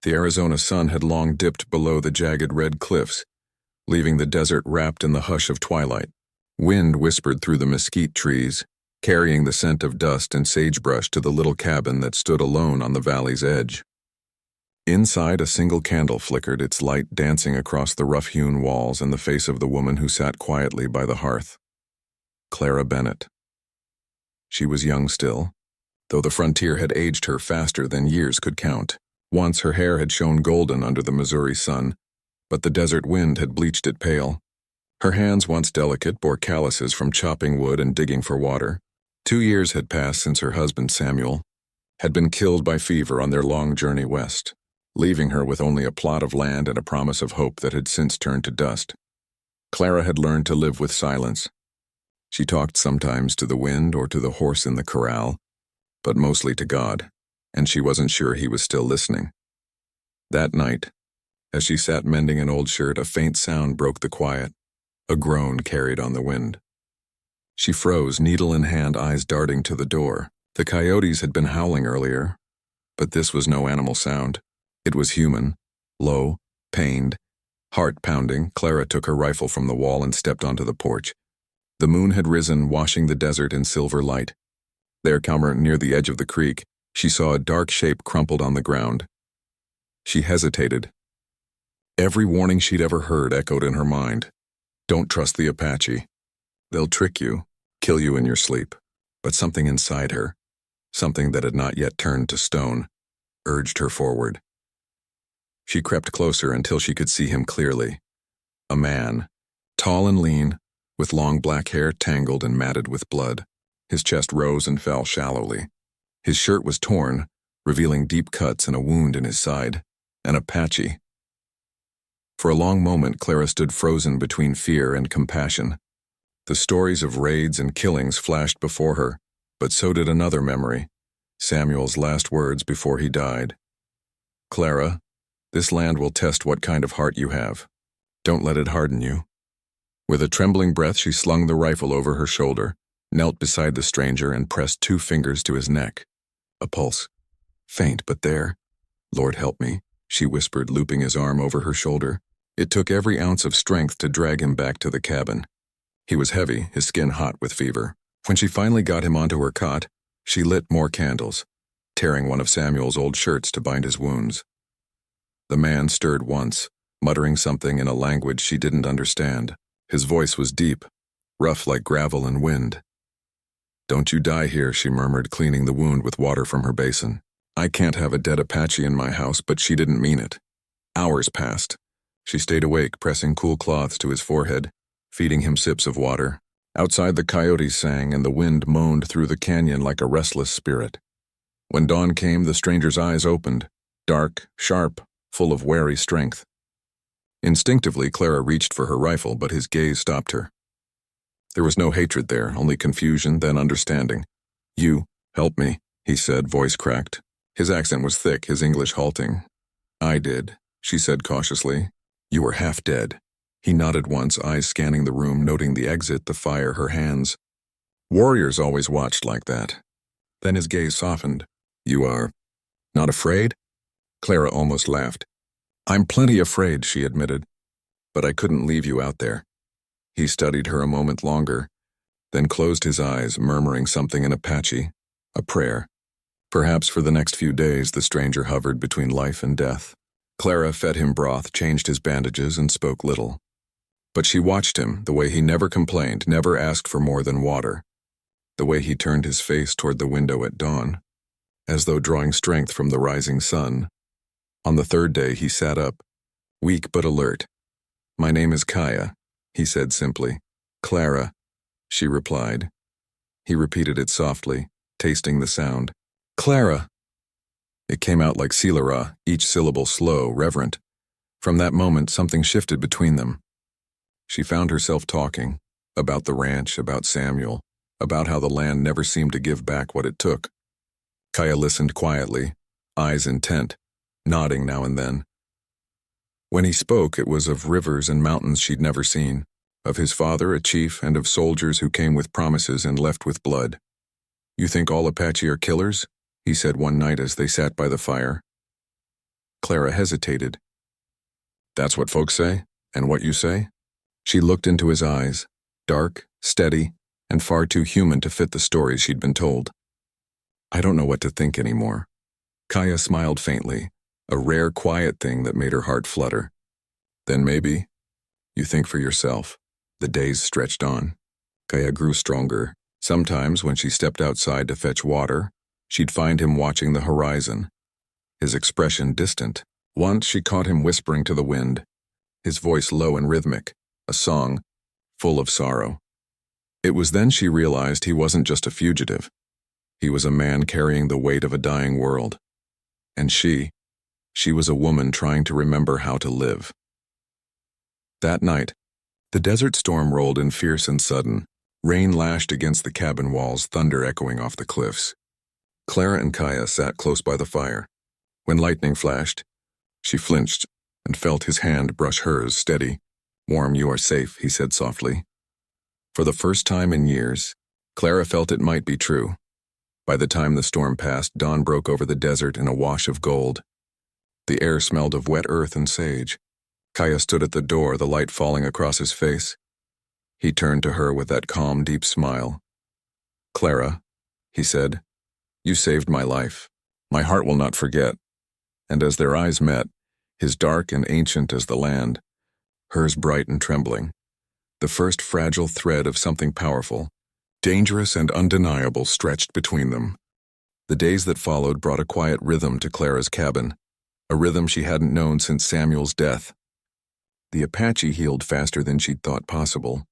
The Arizona sun had long dipped below the jagged red cliffs, leaving the desert wrapped in the hush of twilight. Wind whispered through the mesquite trees, carrying the scent of dust and sagebrush to the little cabin that stood alone on the valley's edge. Inside, a single candle flickered, its light dancing across the rough-hewn walls and the face of the woman who sat quietly by the hearth. Clara Bennett. She was young still, though the frontier had aged her faster than years could count. Once her hair had shone golden under the Missouri sun, but the desert wind had bleached it pale. Her hands, once delicate, bore calluses from chopping wood and digging for water. 2 years had passed since her husband, Samuel, had been killed by fever on their long journey west, leaving her with only a plot of land and a promise of hope that had since turned to dust. Clara had learned to live with silence. She talked sometimes to the wind or to the horse in the corral, but mostly to God, and she wasn't sure he was still listening. That night, as she sat mending an old shirt, a faint sound broke the quiet, a groan carried on the wind. She froze, needle in hand, eyes darting to the door. The coyotes had been howling earlier, but this was no animal sound. It was human, low, pained, heart-pounding. Clara took her rifle from the wall and stepped onto the porch. The moon had risen, washing the desert in silver light. There, near the edge of the creek, she saw a dark shape crumpled on the ground. She hesitated. Every warning she'd ever heard echoed in her mind. Don't trust the Apache. They'll trick you, kill you in your sleep. But something inside her, something that had not yet turned to stone, urged her forward. She crept closer until she could see him clearly. A man, tall and lean, with long black hair tangled and matted with blood. His chest rose and fell shallowly. His shirt was torn, revealing deep cuts and a wound in his side. An Apache. For a long moment, Clara stood frozen between fear and compassion. The stories of raids and killings flashed before her, but so did another memory, Samuel's last words before he died. Clara, this land will test what kind of heart you have. Don't let it harden you. With a trembling breath, she slung the rifle over her shoulder, knelt beside the stranger, and pressed 2 fingers to his neck. A pulse. Faint, but there. Lord help me, she whispered, looping his arm over her shoulder. It took every ounce of strength to drag him back to the cabin. He was heavy, his skin hot with fever. When she finally got him onto her cot, she lit more candles, tearing one of Samuel's old shirts to bind his wounds. The man stirred once, muttering something in a language she didn't understand. His voice was deep, rough like gravel and wind. Don't you die here, she murmured, cleaning the wound with water from her basin. I can't have a dead Apache in my house, but she didn't mean it. Hours passed. She stayed awake, pressing cool cloths to his forehead, feeding him sips of water. Outside, the coyotes sang and the wind moaned through the canyon like a restless spirit. When dawn came, the stranger's eyes opened, dark, sharp, full of wary strength. Instinctively, Clara reached for her rifle, but his gaze stopped her. There was no hatred there, only confusion, then understanding. You, help me, he said, voice cracked. His accent was thick, his English halting. I did, she said cautiously. You were half dead. He nodded once, eyes scanning the room, noting the exit, the fire, her hands. Warriors always watched like that. Then his gaze softened. You are not afraid? Clara almost laughed. I'm plenty afraid, she admitted. But I couldn't leave you out there. He studied her a moment longer, then closed his eyes, murmuring something in Apache, a prayer. Perhaps for the next few days, the stranger hovered between life and death. Clara fed him broth, changed his bandages, and spoke little. But she watched him, the way he never complained, never asked for more than water, the way he turned his face toward the window at dawn, as though drawing strength from the rising sun. On the 3rd day, he sat up, weak but alert. My name is Kaya, he said simply. Clara, she replied. He repeated it softly, tasting the sound. Clara! It came out like Selarah, each syllable slow, reverent. From that moment, something shifted between them. She found herself talking, about the ranch, about Samuel, about how the land never seemed to give back what it took. Kaya listened quietly, eyes intent, nodding now and then. When he spoke, it was of rivers and mountains she'd never seen, of his father, a chief, and of soldiers who came with promises and left with blood. You think all Apache are killers? He said one night as they sat by the fire. Clara hesitated. That's what folks say? And what you say? She looked into his eyes, dark, steady, and far too human to fit the stories she'd been told. I don't know what to think anymore. Kaya smiled faintly, a rare quiet thing that made her heart flutter. Then maybe you think for yourself. The days stretched on. Kaya grew stronger. Sometimes when she stepped outside to fetch water, she'd find him watching the horizon, his expression distant. Once she caught him whispering to the wind, his voice low and rhythmic, a song full of sorrow. It was then she realized he wasn't just a fugitive. He was a man carrying the weight of a dying world. And she was a woman trying to remember how to live. That night, the desert storm rolled in fierce and sudden. Rain lashed against the cabin walls, thunder echoing off the cliffs. Clara and Kaya sat close by the fire. When lightning flashed, she flinched and felt his hand brush hers, steady. Warm, you are safe, he said softly. For the first time in years, Clara felt it might be true. By the time the storm passed, dawn broke over the desert in a wash of gold. The air smelled of wet earth and sage. Kaya stood at the door, the light falling across his face. He turned to her with that calm, deep smile. Clara, he said, you saved my life. My heart will not forget. And as their eyes met, his dark and ancient as the land, hers bright and trembling, the first fragile thread of something powerful, dangerous and undeniable stretched between them. The days that followed brought a quiet rhythm to Clara's cabin, a rhythm she hadn't known since Samuel's death. The Apache healed faster than she'd thought possible.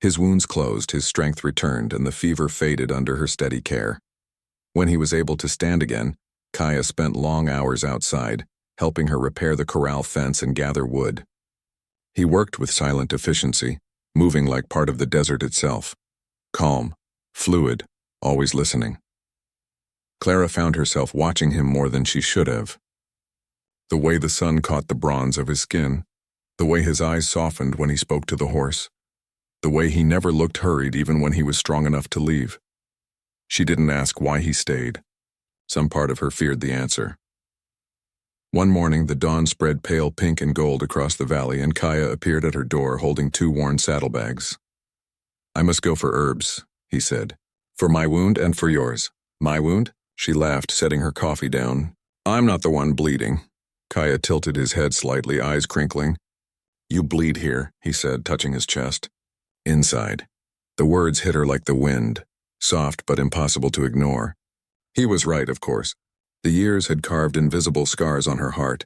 His wounds closed, his strength returned, and the fever faded under her steady care. When he was able to stand again, Kaya spent long hours outside, helping her repair the corral fence and gather wood. He worked with silent efficiency, moving like part of the desert itself. Calm, fluid, always listening. Clara found herself watching him more than she should have. The way the sun caught the bronze of his skin, the way his eyes softened when he spoke to the horse, the way he never looked hurried even when he was strong enough to leave. She didn't ask why he stayed. Some part of her feared the answer. One morning, the dawn spread pale pink and gold across the valley, and Kaya appeared at her door holding 2 worn saddlebags. I must go for herbs, he said. For my wound and for yours. My wound? She laughed, setting her coffee down. I'm not the one bleeding. Kaya tilted his head slightly, eyes crinkling. You bleed here, he said, touching his chest. Inside. The words hit her like the wind, soft but impossible to ignore. He was right, of course. The years had carved invisible scars on her heart,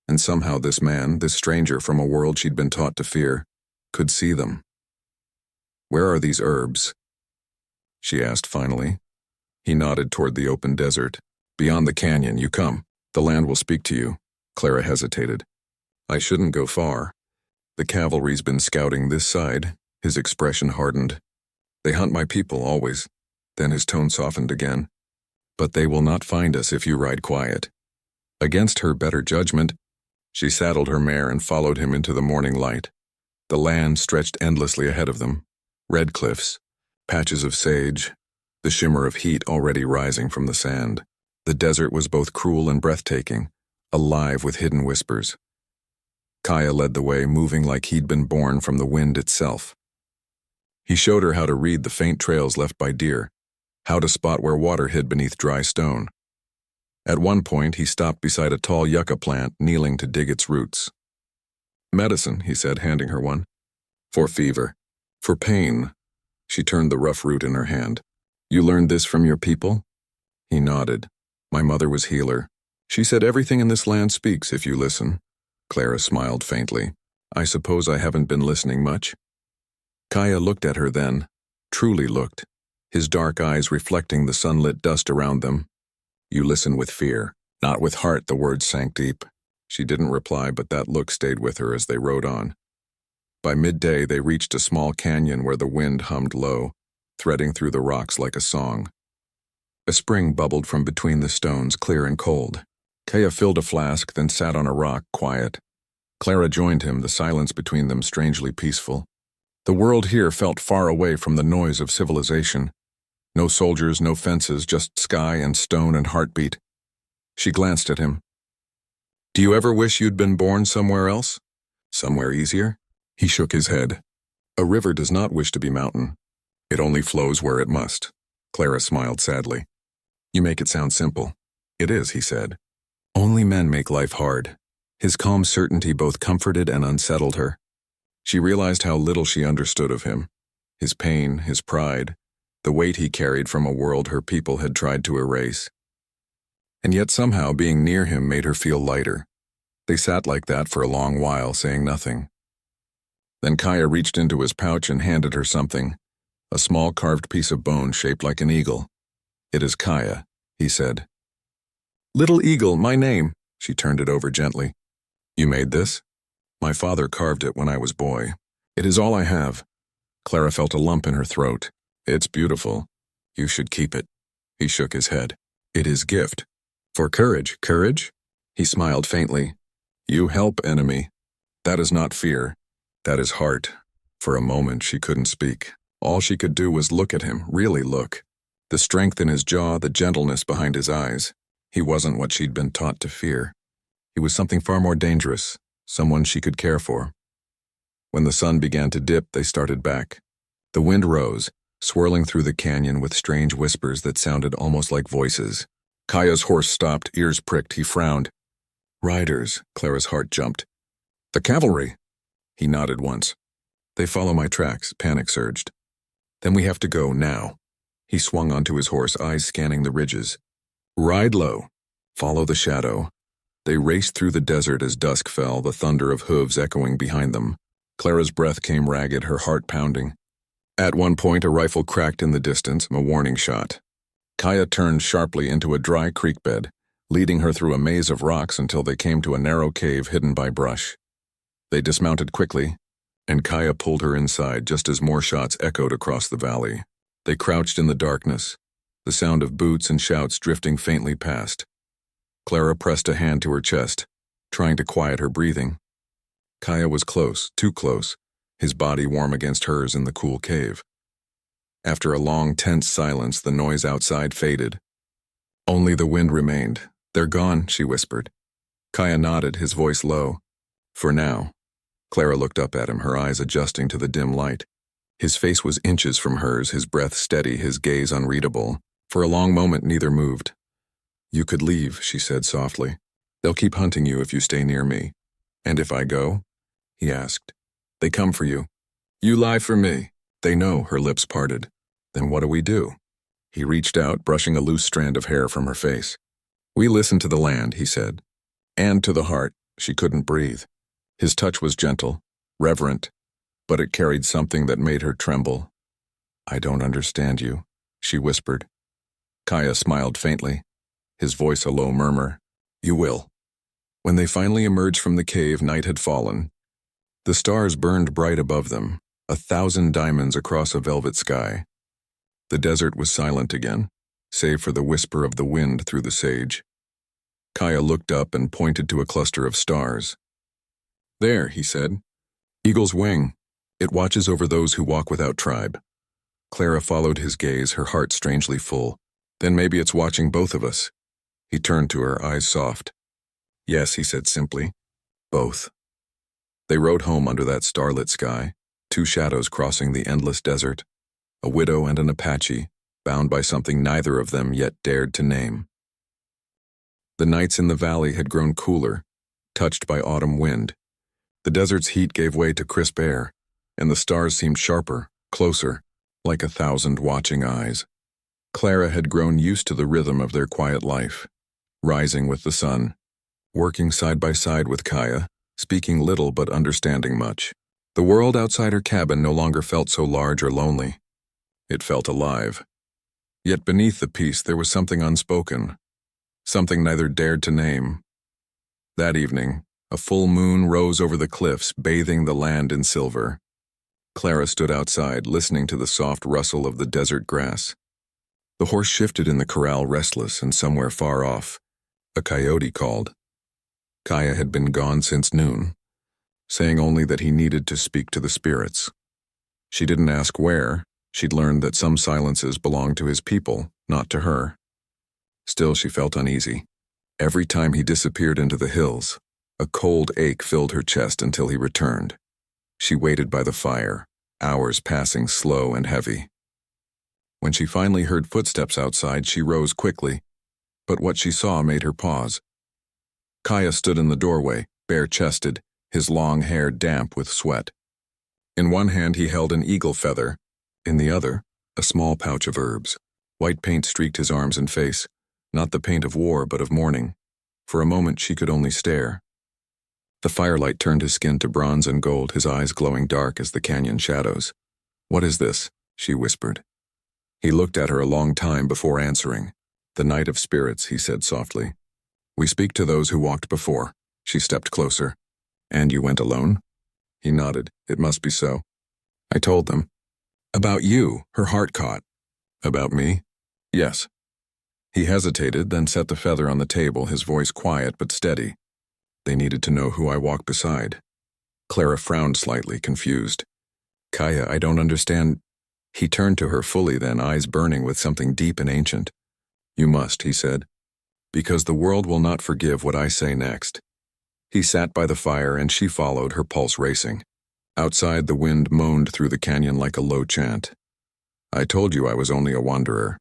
and somehow this man, this stranger from a world she'd been taught to fear, could see them. Where are these herbs? She asked finally. He nodded toward the open desert. Beyond the canyon, you come. The land will speak to you. Clara hesitated. I shouldn't go far. The cavalry's been scouting this side. His expression hardened. They hunt my people, always. Then his tone softened again. But they will not find us if you ride quiet. Against her better judgment, she saddled her mare and followed him into the morning light. The land stretched endlessly ahead of them. Red cliffs, patches of sage, the shimmer of heat already rising from the sand. The desert was both cruel and breathtaking, alive with hidden whispers. Kaya led the way, moving like he'd been born from the wind itself. He showed her how to read the faint trails left by deer, how to spot where water hid beneath dry stone. At one point, he stopped beside a tall yucca plant, kneeling to dig its roots. Medicine, he said, handing her one. For fever. For pain. She turned the rough root in her hand. You learned this from your people? He nodded. My mother was healer. She said everything in this land speaks if you listen. Clara smiled faintly. I suppose I haven't been listening much. Kaya looked at her then, truly looked, his dark eyes reflecting the sunlit dust around them. You listen with fear, not with heart, the words sank deep. She didn't reply, but that look stayed with her as they rode on. By midday, they reached a small canyon where the wind hummed low, threading through the rocks like a song. A spring bubbled from between the stones, clear and cold. Kaya filled a flask, then sat on a rock, quiet. Clara joined him, the silence between them strangely peaceful. The world here felt far away from the noise of civilization. No soldiers, no fences, just sky and stone and heartbeat. She glanced at him. Do you ever wish you'd been born somewhere else? Somewhere easier? He shook his head. A river does not wish to be mountain. It only flows where it must. Clara smiled sadly. You make it sound simple. It is, he said. Only men make life hard. His calm certainty both comforted and unsettled her. She realized how little she understood of him. His pain, his pride, the weight he carried from a world her people had tried to erase. And yet somehow being near him made her feel lighter. They sat like that for a long while, saying nothing. Then Kaya reached into his pouch and handed her something, a small carved piece of bone shaped like an eagle. It is Kaya, he said. Little eagle, my name. She turned it over gently. You made this? My father carved it when I was boy. It is all I have. Clara felt a lump in her throat. It's beautiful. You should keep it. He shook his head. It is gift. For courage. Courage? He smiled faintly. You help enemy. That is not fear. That is heart. For a moment she couldn't speak. All she could do was look at him, really look. The strength in his jaw, the gentleness behind his eyes. He wasn't what she'd been taught to fear. He was something far more dangerous, someone she could care for. When the sun began to dip, they started back. The wind rose, swirling through the canyon with strange whispers that sounded almost like voices. Kaya's horse stopped, ears pricked. He frowned. Riders, Clara's heart jumped. The cavalry. He nodded once. They follow my tracks, panic surged. Then we have to go, now. He swung onto his horse, eyes scanning the ridges. Ride low. Follow the shadow. They raced through the desert as dusk fell, the thunder of hooves echoing behind them. Clara's breath came ragged, her heart pounding. At one point, a rifle cracked in the distance, a warning shot. Kaya turned sharply into a dry creek bed, leading her through a maze of rocks until they came to a narrow cave hidden by brush. They dismounted quickly, and Kaya pulled her inside just as more shots echoed across the valley. They crouched in the darkness, the sound of boots and shouts drifting faintly past. Clara pressed a hand to her chest, trying to quiet her breathing. Kaya was close, too close, his body warm against hers in the cool cave. After a long, tense silence, the noise outside faded. Only the wind remained. They're gone, she whispered. Kaya nodded, his voice low. For now. Clara looked up at him, her eyes adjusting to the dim light. His face was inches from hers, his breath steady, his gaze unreadable. For a long moment, neither moved. You could leave, she said softly. They'll keep hunting you if you stay near me. And if I go? He asked. They come for you. You lie for me. They know, her lips parted. Then what do we do? He reached out, brushing a loose strand of hair from her face. We listen to the land, he said. And to the heart. She couldn't breathe. His touch was gentle, reverent, but it carried something that made her tremble. I don't understand you, she whispered. Kaya smiled faintly, his voice a low murmur. You will. When they finally emerged from the cave, night had fallen. The stars burned bright above them, 1,000 diamonds across a velvet sky. The desert was silent again, save for the whisper of the wind through the sage. Kaya looked up and pointed to a cluster of stars. There, he said. Eagle's wing. It watches over those who walk without tribe. Clara followed his gaze, her heart strangely full. Then maybe it's watching both of us. He turned to her, eyes soft. Yes, he said simply. Both. They rode home under that starlit sky, 2 shadows crossing the endless desert, a widow and an Apache, bound by something neither of them yet dared to name. The nights in the valley had grown cooler, touched by autumn wind. The desert's heat gave way to crisp air, and the stars seemed sharper, closer, like 1,000 watching eyes. Clara had grown used to the rhythm of their quiet life, rising with the sun, working side by side with Kaya, speaking little but understanding much. The world outside her cabin no longer felt so large or lonely. It felt alive. Yet beneath the peace there was something unspoken, something neither dared to name. That evening, a full moon rose over the cliffs, bathing the land in silver. Clara stood outside, listening to the soft rustle of the desert grass. The horse shifted in the corral, restless, and somewhere far off, a coyote called. Kaya had been gone since noon, saying only that he needed to speak to the spirits. She didn't ask where. She'd learned that some silences belonged to his people, not to her. Still, she felt uneasy. Every time he disappeared into the hills, a cold ache filled her chest until he returned. She waited by the fire, hours passing slow and heavy. When she finally heard footsteps outside, she rose quickly, but what she saw made her pause. Kaya stood in the doorway, bare-chested, his long hair damp with sweat. In one hand he held an eagle feather, in the other, a small pouch of herbs. White paint streaked his arms and face, not the paint of war but of mourning. For a moment she could only stare. The firelight turned his skin to bronze and gold, his eyes glowing dark as the canyon shadows. "What is this?" she whispered. He looked at her a long time before answering. "The night of spirits," he said softly. "We speak to those who walked before." She stepped closer. "And you went alone?" He nodded. "It must be so." "I told them." "About you," her heart caught. "About me?" "Yes." He hesitated, then set the feather on the table, his voice quiet but steady. "They needed to know who I walk beside." Clara frowned slightly, confused. "Kaya, I don't understand." He turned to her fully then, eyes burning with something deep and ancient. "You must," he said, "because the world will not forgive what I say next." He sat by the fire and she followed, her pulse racing. Outside, the wind moaned through the canyon like a low chant. "I told you I was only a wanderer,"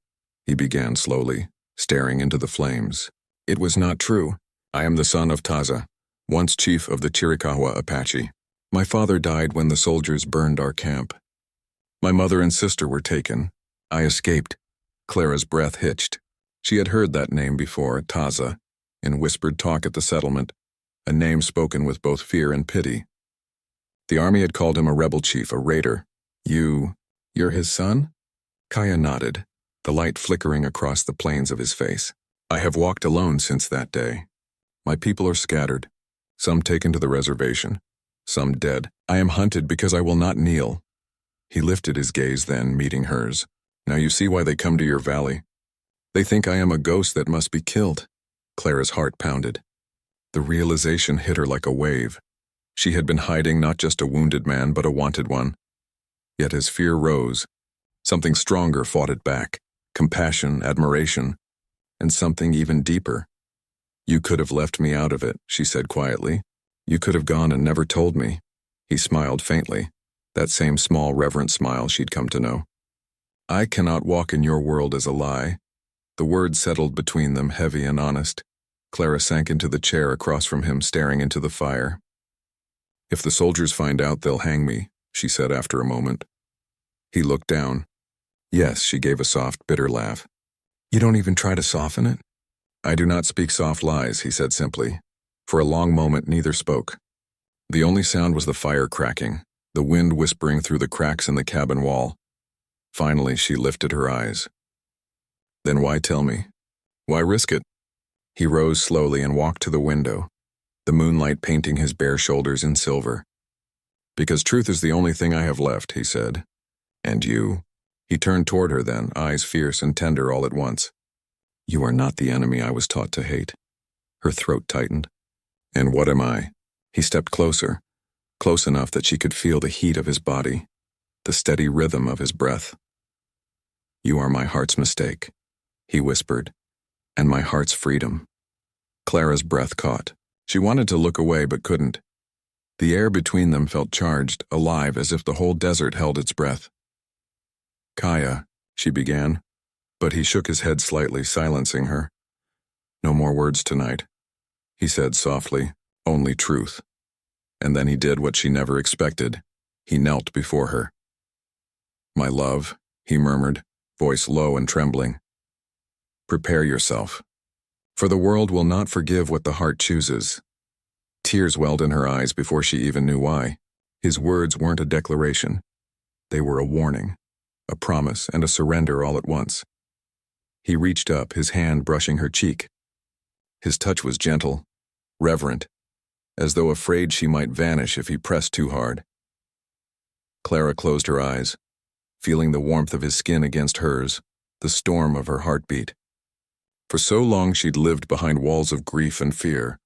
he began slowly, staring into the flames. "It was not true. I am the son of Taza, once chief of the Chiricahua Apache. My father died when the soldiers burned our camp. My mother and sister were taken. I escaped." Clara's breath hitched. She had heard that name before, Taza, in whispered talk at the settlement, a name spoken with both fear and pity. The army had called him a rebel chief, a raider. You're his son?" Kaya nodded, the light flickering across the plains of his face. "I have walked alone since that day. My people are scattered, some taken to the reservation, some dead. I am hunted because I will not kneel." He lifted his gaze then, meeting hers. "Now you see why they come to your valley. They think I am a ghost that must be killed." Clara's heart pounded. The realization hit her like a wave. She had been hiding not just a wounded man, but a wanted one. Yet as fear rose, something stronger fought it back. Compassion, admiration, and something even deeper. "You could have left me out of it," she said quietly. "You could have gone and never told me." He smiled faintly, that same small, reverent smile she'd come to know. "I cannot walk in your world as a lie." The words settled between them, heavy and honest. Clara sank into the chair across from him, staring into the fire. "If the soldiers find out, they'll hang me," she said after a moment. He looked down. "Yes," she gave a soft, bitter laugh. "You don't even try to soften it?" "I do not speak soft lies," he said simply. For a long moment, neither spoke. The only sound was the fire cracking, the wind whispering through the cracks in the cabin wall. Finally, she lifted her eyes. "Then why tell me? Why risk it?" He rose slowly and walked to the window, the moonlight painting his bare shoulders in silver. "Because truth is the only thing I have left," he said. "And you?" He turned toward her then, eyes fierce and tender all at once. "You are not the enemy I was taught to hate." Her throat tightened. "And what am I?" He stepped closer, close enough that she could feel the heat of his body, the steady rhythm of his breath. "You are my heart's mistake," he whispered, "and my heart's freedom." Clara's breath caught. She wanted to look away but couldn't. The air between them felt charged, alive, as if the whole desert held its breath. "Kaya," she began, but he shook his head slightly, silencing her. "No more words tonight," he said softly, "only truth." And then he did what she never expected. He knelt before her. "My love," he murmured, voice low and trembling. "Prepare yourself. For the world will not forgive what the heart chooses." Tears welled in her eyes before she even knew why. His words weren't a declaration. They were a warning, a promise, and a surrender all at once. He reached up, his hand brushing her cheek. His touch was gentle, reverent, as though afraid she might vanish if he pressed too hard. Clara closed her eyes, feeling the warmth of his skin against hers, the storm of her heartbeat. For so long she'd lived behind walls of grief and fear,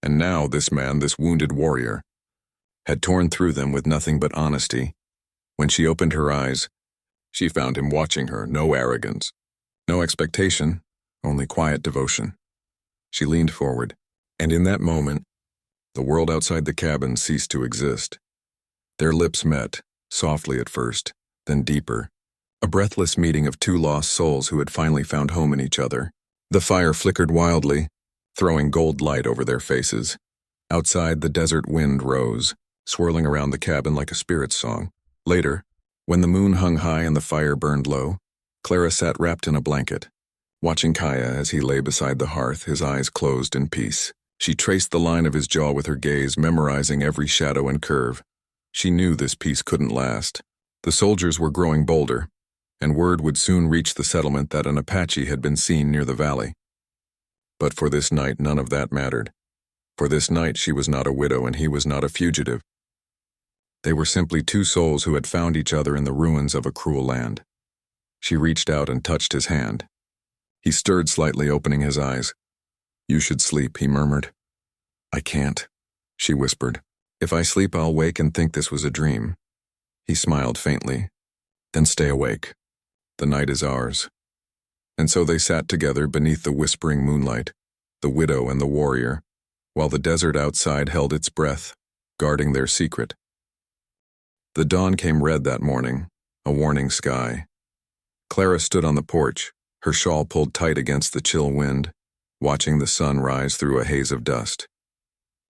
and now this man, this wounded warrior, had torn through them with nothing but honesty. When she opened her eyes, she found him watching her, no arrogance, no expectation, only quiet devotion. She leaned forward, and in that moment, the world outside the cabin ceased to exist. Their lips met, softly at first, then deeper. A breathless meeting of two lost souls who had finally found home in each other. The fire flickered wildly, throwing gold light over their faces. Outside, the desert wind rose, swirling around the cabin like a spirit song. Later, when the moon hung high and the fire burned low, Clara sat wrapped in a blanket, watching Kaya as he lay beside the hearth, his eyes closed in peace. She traced the line of his jaw with her gaze, memorizing every shadow and curve. She knew this peace couldn't last. The soldiers were growing bolder, and word would soon reach the settlement that an Apache had been seen near the valley. But for this night, none of that mattered. For this night, she was not a widow and he was not a fugitive. They were simply two souls who had found each other in the ruins of a cruel land. She reached out and touched his hand. He stirred slightly, opening his eyes. "You should sleep," he murmured. "I can't," she whispered. "If I sleep, I'll wake and think this was a dream." He smiled faintly. "Then stay awake. The night is ours." And so they sat together beneath the whispering moonlight, the widow and the warrior, while the desert outside held its breath, guarding their secret. The dawn came red that morning, a warning sky. Clara stood on the porch, her shawl pulled tight against the chill wind, watching the sun rise through a haze of dust.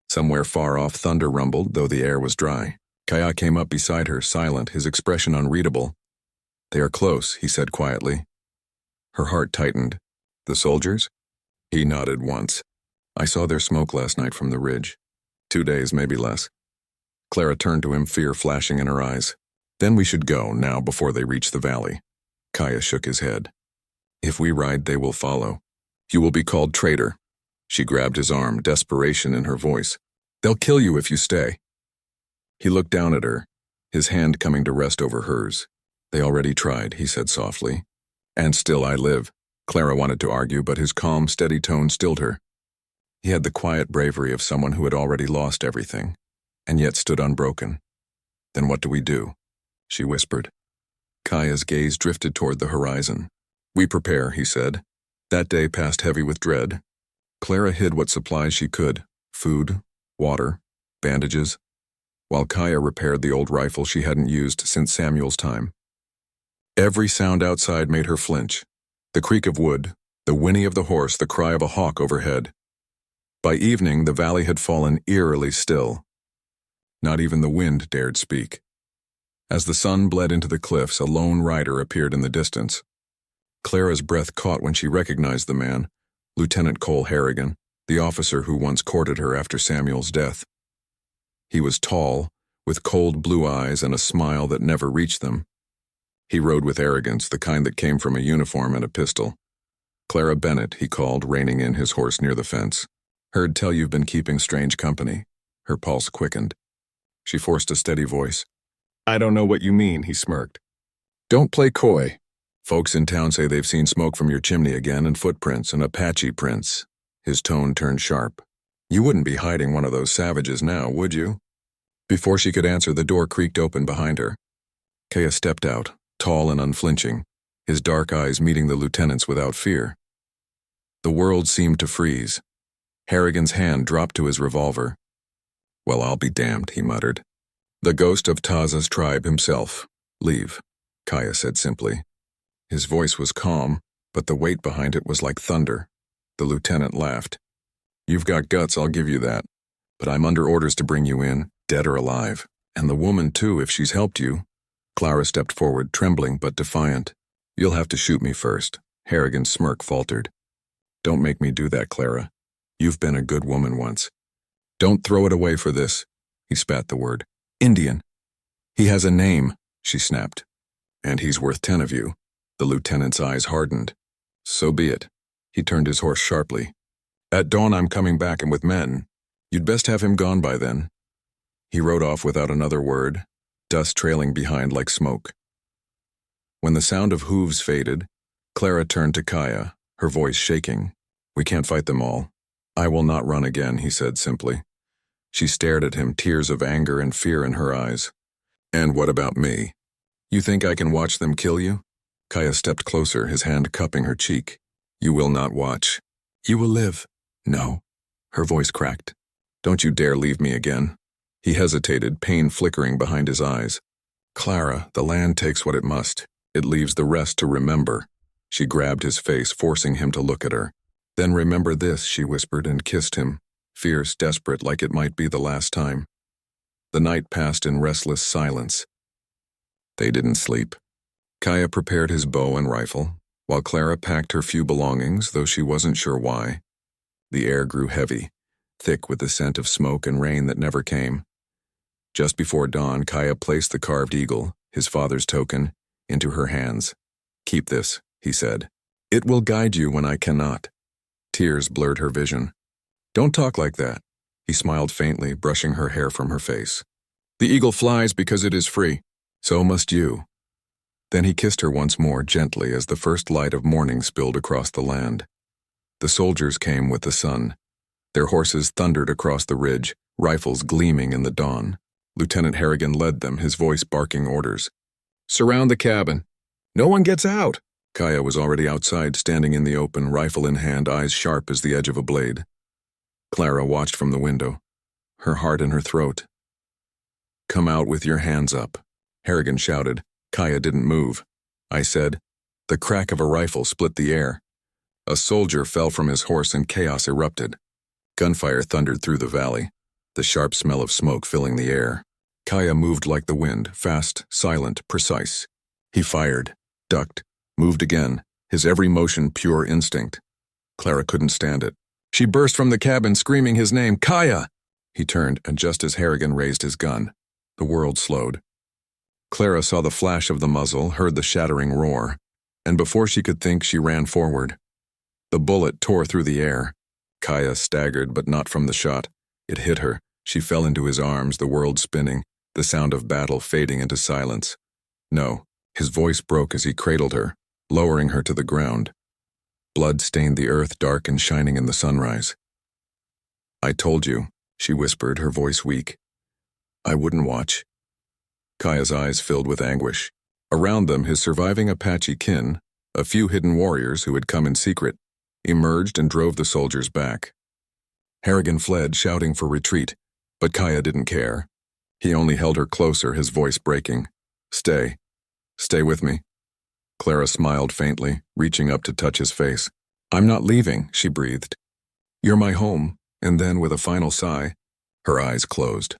Somewhere far off, thunder rumbled, though the air was dry. Kaya came up beside her, silent, his expression unreadable. "They are close," he said quietly. Her heart tightened. "The soldiers?" He nodded once. "I saw their smoke last night from the ridge. 2 days, maybe less." Clara turned to him, fear flashing in her eyes. "Then we should go, now, before they reach the valley." Kaya shook his head. "If we ride, they will follow. You will be called traitor." She grabbed his arm, desperation in her voice. "They'll kill you if you stay." He looked down at her, his hand coming to rest over hers. "They already tried," he said softly. "And still I live." Clara wanted to argue, but his calm, steady tone stilled her. He had the quiet bravery of someone who had already lost everything, and yet stood unbroken. "Then what do we do?" she whispered. Kaya's gaze drifted toward the horizon. "We prepare," he said. That day passed heavy with dread. Clara hid what supplies she could, food, water, bandages, while Kaya repaired the old rifle she hadn't used since Samuel's time. Every sound outside made her flinch. The creak of wood, the whinny of the horse, the cry of a hawk overhead. By evening, the valley had fallen eerily still. Not even the wind dared speak. As the sun bled into the cliffs, a lone rider appeared in the distance. Clara's breath caught when she recognized the man, Lieutenant Cole Harrigan, the officer who once courted her after Samuel's death. He was tall, with cold blue eyes and a smile that never reached them. He rode with arrogance, the kind that came from a uniform and a pistol. "Clara Bennett," he called, reining in his horse near the fence. "Heard tell you've been keeping strange company." Her pulse quickened. She forced a steady voice. "I don't know what you mean," he smirked. "Don't play coy. Folks in town say they've seen smoke from your chimney again and footprints and Apache prints." His tone turned sharp. "You wouldn't be hiding one of those savages now, would you?" Before she could answer, the door creaked open behind her. Kaya stepped out, tall and unflinching, his dark eyes meeting the lieutenant's without fear. The world seemed to freeze. Harrigan's hand dropped to his revolver. "Well, I'll be damned," he muttered. "The ghost of Taza's tribe himself. Leave," Kaya said simply. His voice was calm, but the weight behind it was like thunder. The lieutenant laughed. "You've got guts, I'll give you that. But I'm under orders to bring you in, dead or alive. And the woman, too, if she's helped you." Clara stepped forward, trembling but defiant. "You'll have to shoot me first." Harrigan's smirk faltered. "Don't make me do that, Clara. You've been a good woman once. Don't throw it away for this." He spat the word. "Indian." "He has a name," she snapped. "And he's worth 10 of you." The lieutenant's eyes hardened. "So be it." He turned his horse sharply. "At dawn I'm coming back and with men. You'd best have him gone by then." He rode off without another word, dust trailing behind like smoke. When the sound of hooves faded, Clara turned to Kaya, her voice shaking. "We can't fight them all." "I will not run again," he said simply. She stared at him, tears of anger and fear in her eyes. "And what about me? You think I can watch them kill you?" Kaya stepped closer, his hand cupping her cheek. "You will not watch. You will live." No. Her voice cracked. Don't you dare leave me again. He hesitated, pain flickering behind his eyes. Clara, the land takes what it must. It leaves the rest to remember. She grabbed his face, forcing him to look at her. Then remember this, she whispered and kissed him, fierce, desperate, like it might be the last time. The night passed in restless silence. They didn't sleep. Kaya prepared his bow and rifle, while Clara packed her few belongings, though she wasn't sure why. The air grew heavy, thick with the scent of smoke and rain that never came. Just before dawn, Kaya placed the carved eagle, his father's token, into her hands. Keep this, he said. It will guide you when I cannot. Tears blurred her vision. Don't talk like that. He smiled faintly, brushing her hair from her face. The eagle flies because it is free. So must you. Then he kissed her once more, gently, as the first light of morning spilled across the land. The soldiers came with the sun. Their horses thundered across the ridge, rifles gleaming in the dawn. Lieutenant Harrigan led them, his voice barking orders. Surround the cabin. No one gets out. Kaya was already outside, standing in the open, rifle in hand, eyes sharp as the edge of a blade. Clara watched from the window, her heart in her throat. Come out with your hands up. Harrigan shouted. Kaya didn't move. I said. The crack of a rifle split the air. A soldier fell from his horse and chaos erupted. Gunfire thundered through the valley, the sharp smell of smoke filling the air. Kaya moved like the wind, fast, silent, precise. He fired, ducked, moved again, his every motion pure instinct. Clara couldn't stand it. She burst from the cabin, screaming his name, Kaya! He turned, and just as Harrigan raised his gun, the world slowed. Clara saw the flash of the muzzle, heard the shattering roar, and before she could think, she ran forward. The bullet tore through the air. Kaya staggered, but not from the shot. It hit her. She fell into his arms, the world spinning, the sound of battle fading into silence. No, his voice broke as he cradled her, lowering her to the ground. Blood stained the earth, dark and shining in the sunrise. I told you, she whispered, her voice weak. I wouldn't watch. Kaya's eyes filled with anguish. Around them, his surviving Apache kin, a few hidden warriors who had come in secret, emerged and drove the soldiers back. Harrigan fled, shouting for retreat, but Kaya didn't care. He only held her closer, his voice breaking. Stay. Stay with me. Clara smiled faintly, reaching up to touch his face. I'm not leaving, she breathed. You're my home, and then with a final sigh, her eyes closed.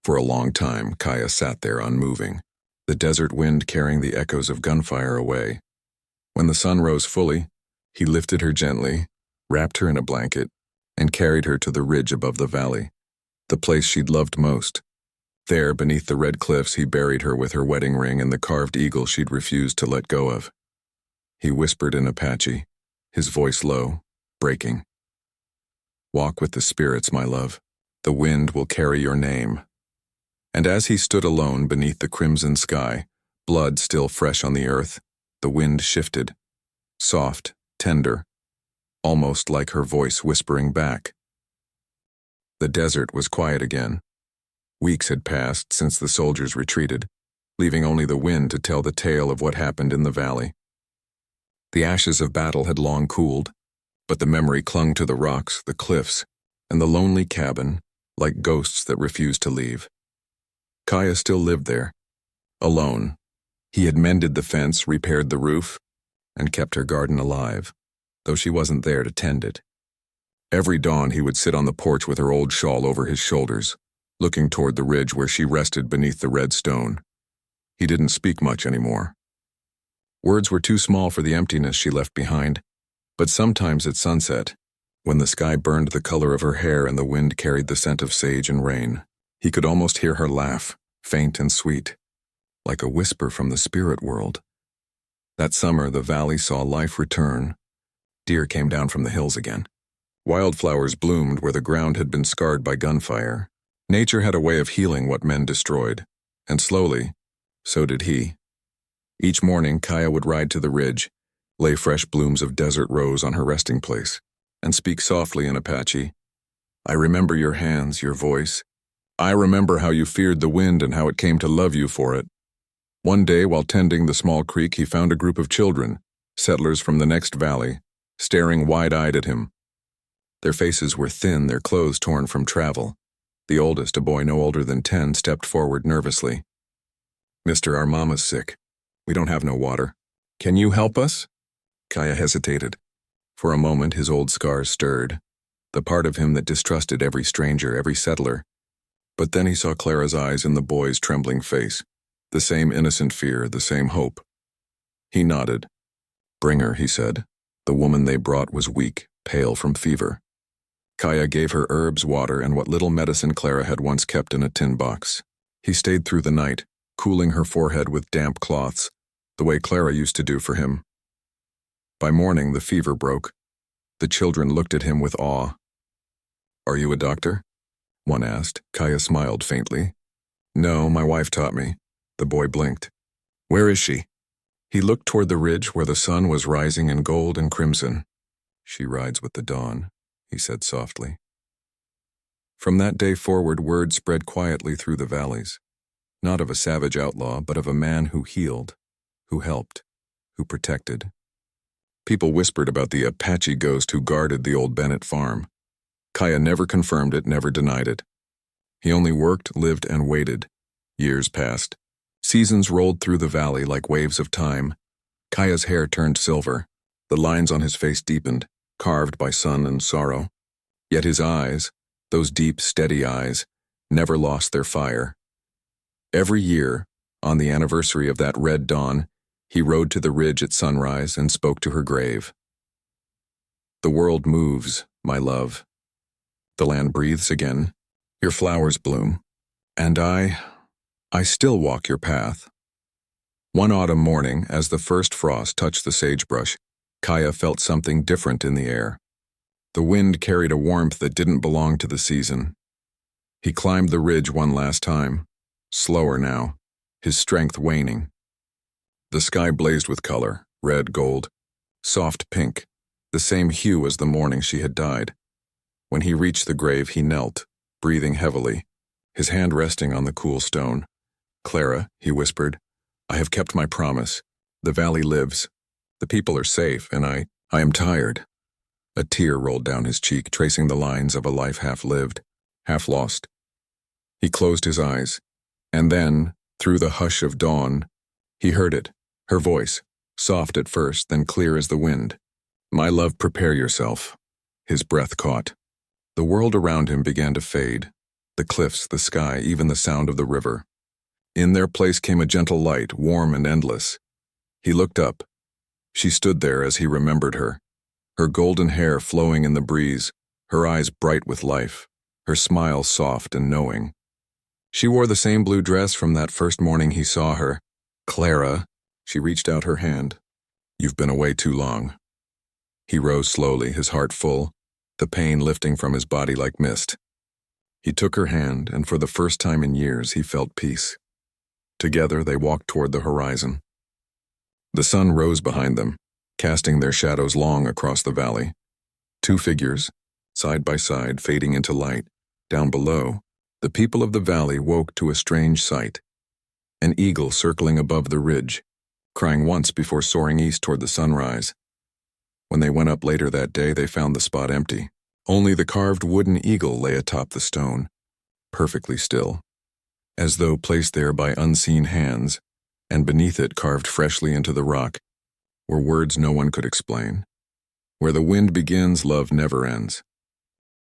For a long time, Kaya sat there unmoving, the desert wind carrying the echoes of gunfire away. When the sun rose fully, he lifted her gently, wrapped her in a blanket, and carried her to the ridge above the valley, the place she'd loved most. There, beneath the red cliffs, he buried her with her wedding ring and the carved eagle she'd refused to let go of. He whispered in Apache, his voice low, breaking. Walk with the spirits, my love. The wind will carry your name. And as he stood alone beneath the crimson sky, blood still fresh on the earth, the wind shifted, soft, tender, almost like her voice whispering back. The desert was quiet again. Weeks had passed since the soldiers retreated, leaving only the wind to tell the tale of what happened in the valley. The ashes of battle had long cooled, but the memory clung to the rocks, the cliffs, and the lonely cabin, like ghosts that refused to leave. Kaya still lived there, alone. He had mended the fence, repaired the roof, and kept her garden alive, though she wasn't there to tend it. Every dawn he would sit on the porch with her old shawl over his shoulders, looking toward the ridge where she rested beneath the red stone. He didn't speak much anymore. Words were too small for the emptiness she left behind, but sometimes at sunset, when the sky burned the color of her hair and the wind carried the scent of sage and rain, he could almost hear her laugh, faint and sweet, like a whisper from the spirit world. That summer, the valley saw life return. Deer came down from the hills again. Wildflowers bloomed where the ground had been scarred by gunfire. Nature had a way of healing what men destroyed, and slowly, so did he. Each morning, Kaya would ride to the ridge, lay fresh blooms of desert rose on her resting place, and speak softly in Apache. I remember your hands, your voice. I remember how you feared the wind and how it came to love you for it. One day, while tending the small creek, he found a group of children, settlers from the next valley, staring wide-eyed at him. Their faces were thin, their clothes torn from travel. The oldest, a boy no older than 10, stepped forward nervously. "Mister, our mama's sick. We don't have no water. Can you help us?" Kaya hesitated. For a moment, his old scars stirred, the part of him that distrusted every stranger, every settler. But then he saw Clara's eyes in the boy's trembling face, the same innocent fear, the same hope. He nodded. "Bring her," he said. The woman they brought was weak, pale from fever. Kaya gave her herbs, water, and what little medicine Clara had once kept in a tin box. He stayed through the night, cooling her forehead with damp cloths, the way Clara used to do for him. By morning, the fever broke. The children looked at him with awe. "Are you a doctor?" one asked. Kaya smiled faintly. "No, my wife taught me." The boy blinked. "Where is she?" He looked toward the ridge where the sun was rising in gold and crimson. "She rides with the dawn," he said softly. From that day forward, word spread quietly through the valleys, not of a savage outlaw, but of a man who healed, who helped, who protected. People whispered about the Apache ghost who guarded the old Bennett farm. Kaya never confirmed it, never denied it. He only worked, lived, and waited. Years passed. Seasons rolled through the valley like waves of time. Kaya's hair turned silver. The lines on his face deepened, carved by sun and sorrow. Yet his eyes, those deep, steady eyes, never lost their fire. Every year, on the anniversary of that red dawn, he rode to the ridge at sunrise and spoke to her grave. "The world moves, my love. The land breathes again. Your flowers bloom. And I still walk your path." One autumn morning, as the first frost touched the sagebrush, Kaya felt something different in the air. The wind carried a warmth that didn't belong to the season. He climbed the ridge one last time, slower now, his strength waning. The sky blazed with color, red, gold, soft pink, the same hue as the morning she had died. When he reached the grave, he knelt, breathing heavily, his hand resting on the cool stone. "Clara," he whispered, "I have kept my promise. The valley lives. The people are safe, and I am tired." A tear rolled down his cheek, tracing the lines of a life half lived, half lost. He closed his eyes, and then, through the hush of dawn, he heard it, her voice, soft at first, then clear as the wind. "My love, prepare yourself." His breath caught. The world around him began to fade, the cliffs, the sky, even the sound of the river. In their place came a gentle light, warm and endless. He looked up. She stood there as he remembered her, her golden hair flowing in the breeze, her eyes bright with life, her smile soft and knowing. She wore the same blue dress from that first morning he saw her. "Clara," she reached out her hand. "You've been away too long." He rose slowly, his heart full, the pain lifting from his body like mist. He took her hand, and for the first time in years he felt peace. Together they walked toward the horizon. The sun rose behind them, casting their shadows long across the valley. Two figures, side by side, fading into light. Down below, the people of the valley woke to a strange sight. An eagle circling above the ridge, crying once before soaring east toward the sunrise. When they went up later that day, they found the spot empty. Only the carved wooden eagle lay atop the stone, perfectly still, as though placed there by unseen hands, and beneath it, carved freshly into the rock, were words no one could explain. "Where the wind begins, love never ends."